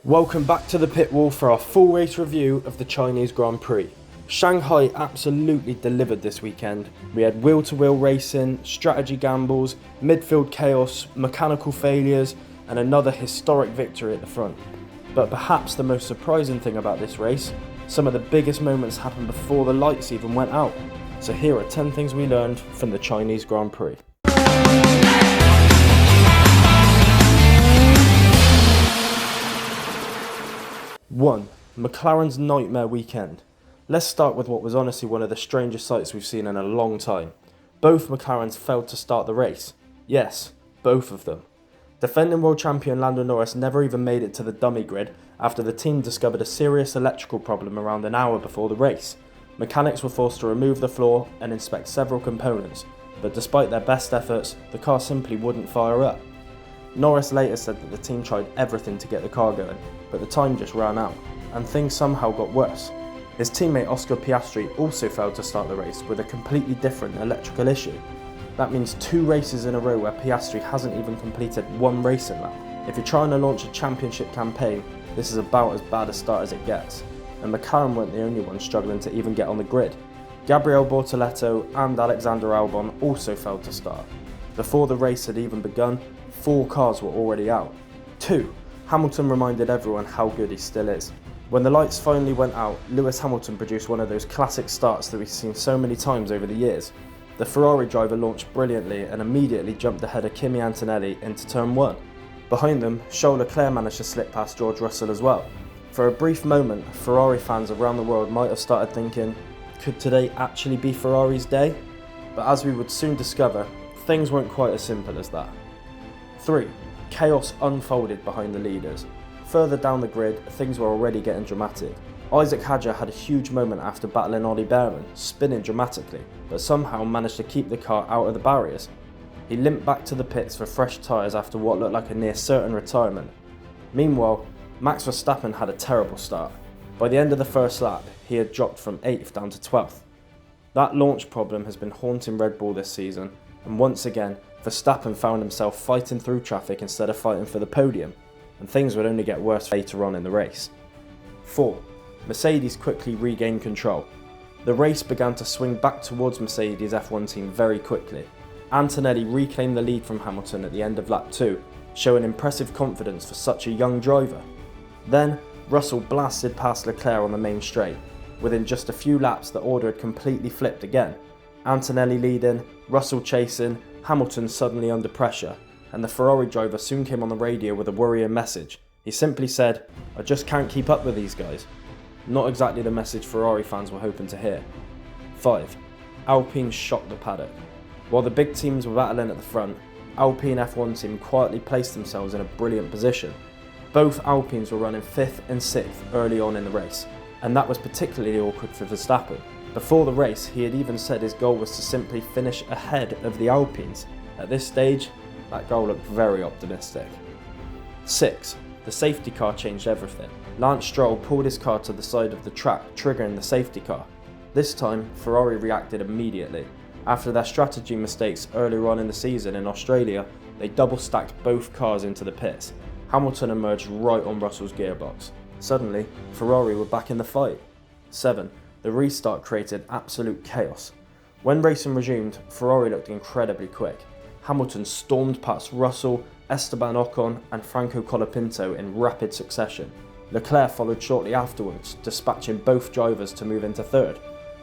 Welcome back to the pit wall for our full race review of the Chinese Grand Prix. Shanghai absolutely delivered this weekend. We had wheel-to-wheel racing, strategy gambles, midfield chaos, mechanical failures, and another historic victory at the front. But perhaps the most surprising thing about this race, some of the biggest moments happened before the lights even went out. So here are 10 things we learned from the Chinese Grand Prix. 1. McLaren's nightmare weekend. Let's start with what was honestly one of the strangest sights we've seen in a long time. Both McLarens failed to start the race. Yes, both of them. Defending world champion Lando Norris never even made it to the dummy grid after the team discovered a serious electrical problem around an hour before the race. Mechanics were forced to remove the floor and inspect several components, but despite their best efforts, the car simply wouldn't fire up. Norris later said that the team tried everything to get the car going, but the time just ran out, and things somehow got worse. His teammate Oscar Piastri also failed to start the race with a completely different electrical issue. That means 2 races in a row where Piastri hasn't even completed one racing lap. If you're trying to launch a championship campaign, this is about as bad a start as it gets, and McLaren weren't the only ones struggling to even get on the grid. Gabriel Bortoleto and Alexander Albon also failed to start. Before the race had even begun, 4 cars were already out. 2. Hamilton reminded everyone how good he still is. When the lights finally went out, Lewis Hamilton produced one of those classic starts that we've seen so many times over the years. The Ferrari driver launched brilliantly and immediately jumped ahead of Kimi Antonelli into turn 1. Behind them, Charles Leclerc managed to slip past George Russell as well. For a brief moment, Ferrari fans around the world might have started thinking, could today actually be Ferrari's day? But as we would soon discover, things weren't quite as simple as that. 3. Chaos unfolded behind the leaders. Further down the grid, things were already getting dramatic. Isaac Hadjar had a huge moment after battling Ollie Behrman, spinning dramatically, but somehow managed to keep the car out of the barriers. He limped back to the pits for fresh tyres after what looked like a near certain retirement. Meanwhile, Max Verstappen had a terrible start. By the end of the first lap, he had dropped from 8th down to 12th. That launch problem has been haunting Red Bull this season, and once again, Verstappen found himself fighting through traffic instead of fighting for the podium, and things would only get worse later on in the race. 4. Mercedes quickly regained control. The race began to swing back towards Mercedes' F1 team very quickly. Antonelli reclaimed the lead from Hamilton at the end of lap 2, showing impressive confidence for such a young driver. Then, Russell blasted past Leclerc on the main straight. Within just a few laps, the order had completely flipped again. Antonelli leading, Russell chasing, Hamilton suddenly under pressure, and the Ferrari driver soon came on the radio with a worrying message. He simply said, "I just can't keep up with these guys." Not exactly the message Ferrari fans were hoping to hear. 5. Alpine shocked the paddock. While the big teams were battling at the front, Alpine F1 team quietly placed themselves in a brilliant position. Both Alpines were running 5th and 6th early on in the race, and that was particularly awkward for Verstappen. Before the race, he had even said his goal was to simply finish ahead of the Alpines. At this stage, that goal looked very optimistic. 6. The safety car changed everything. Lance Stroll pulled his car to the side of the track, triggering the safety car. This time, Ferrari reacted immediately. After their strategy mistakes earlier on in the season in Australia, they double-stacked both cars into the pits. Hamilton emerged right on Russell's gearbox. Suddenly, Ferrari were back in the fight. 7. The restart created absolute chaos. When racing resumed, Ferrari looked incredibly quick. Hamilton stormed past Russell, Esteban Ocon and Franco Colapinto in rapid succession. Leclerc followed shortly afterwards, dispatching both drivers to move into 3rd.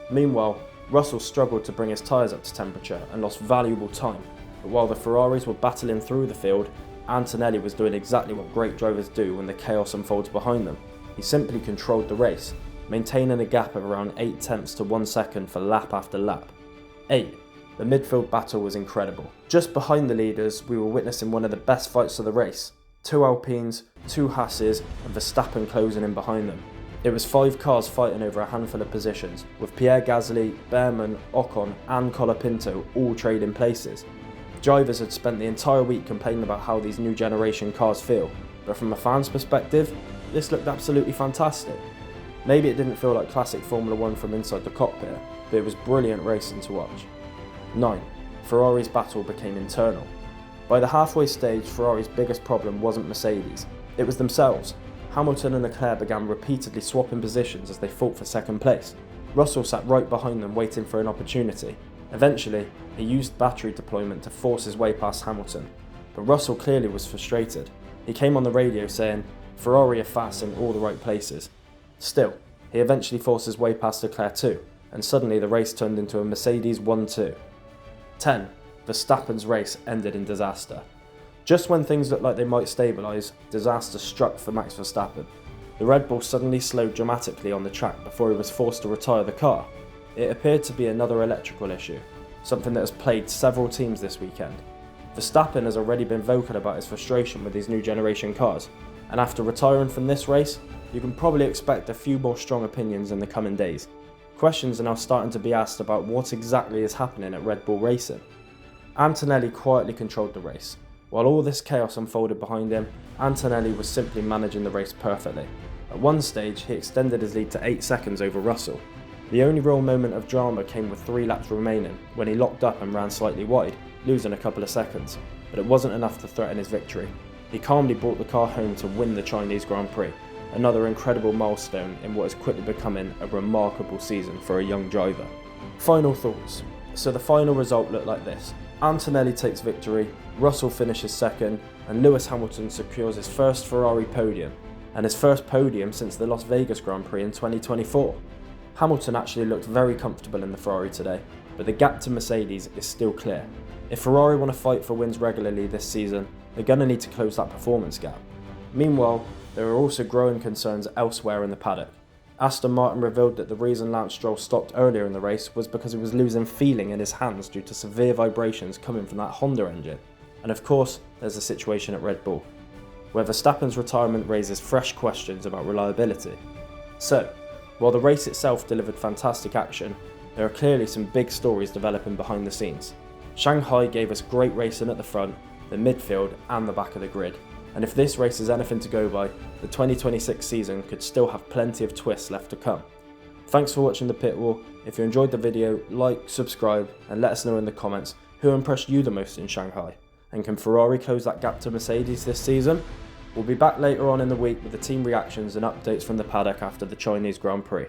Meanwhile, Russell struggled to bring his tyres up to temperature and lost valuable time. But while the Ferraris were battling through the field, Antonelli was doing exactly what great drivers do when the chaos unfolds behind them. He simply controlled the race, maintaining a gap of around 8 tenths to 1 second for lap after lap. 8. The midfield battle was incredible. Just behind the leaders, we were witnessing one of the best fights of the race. 2 Alpines, 2 Haas's, and Verstappen closing in behind them. It was 5 cars fighting over a handful of positions, with Pierre Gasly, Behrman, Ocon and Colapinto all trading places. Drivers had spent the entire week complaining about how these new generation cars feel, but from a fan's perspective, this looked absolutely fantastic. Maybe it didn't feel like classic Formula 1 from inside the cockpit, but it was brilliant racing to watch. 9. Ferrari's battle became internal. By the halfway stage, Ferrari's biggest problem wasn't Mercedes, it was themselves. Hamilton and Leclerc began repeatedly swapping positions as they fought for second place. Russell sat right behind them waiting for an opportunity. Eventually, he used battery deployment to force his way past Hamilton, but Russell clearly was frustrated. He came on the radio saying, "Ferrari are fast in all the right places." Still, he eventually forced his way past Leclerc too, and suddenly the race turned into a Mercedes 1-2. 10. Verstappen's race ended in disaster. Just when things looked like they might stabilise, disaster struck for Max Verstappen. The Red Bull suddenly slowed dramatically on the track before he was forced to retire the car. It appeared to be another electrical issue, something that has plagued several teams this weekend. Verstappen has already been vocal about his frustration with these new generation cars, and after retiring from this race, you can probably expect a few more strong opinions in the coming days. Questions are now starting to be asked about what exactly is happening at Red Bull Racing. Antonelli quietly controlled the race. While all this chaos unfolded behind him, Antonelli was simply managing the race perfectly. At one stage, he extended his lead to 8 seconds over Russell. The only real moment of drama came with 3 laps remaining, when he locked up and ran slightly wide, losing a couple of seconds, but it wasn't enough to threaten his victory. He calmly brought the car home to win the Chinese Grand Prix, another incredible milestone in what is quickly becoming a remarkable season for a young driver. Final thoughts. So the final result looked like this. Antonelli takes victory, Russell finishes second, and Lewis Hamilton secures his first Ferrari podium, and his first podium since the Las Vegas Grand Prix in 2024. Hamilton actually looked very comfortable in the Ferrari today, but the gap to Mercedes is still clear. If Ferrari want to fight for wins regularly this season, they're going to need to close that performance gap. Meanwhile, there are also growing concerns elsewhere in the paddock. Aston Martin revealed that the reason Lance Stroll stopped earlier in the race was because he was losing feeling in his hands due to severe vibrations coming from that Honda engine. And of course, there's the situation at Red Bull, where Verstappen's retirement raises fresh questions about reliability. So, while the race itself delivered fantastic action, there are clearly some big stories developing behind the scenes. Shanghai gave us great racing at the front, the midfield and the back of the grid. And if this race is anything to go by, the 2026 season could still have plenty of twists left to come. Thanks for watching the Pit Wall. If you enjoyed the video, like, subscribe and let us know in the comments who impressed you the most in Shanghai. And can Ferrari close that gap to Mercedes this season? We'll be back later on in the week with the team reactions and updates from the paddock after the Chinese Grand Prix.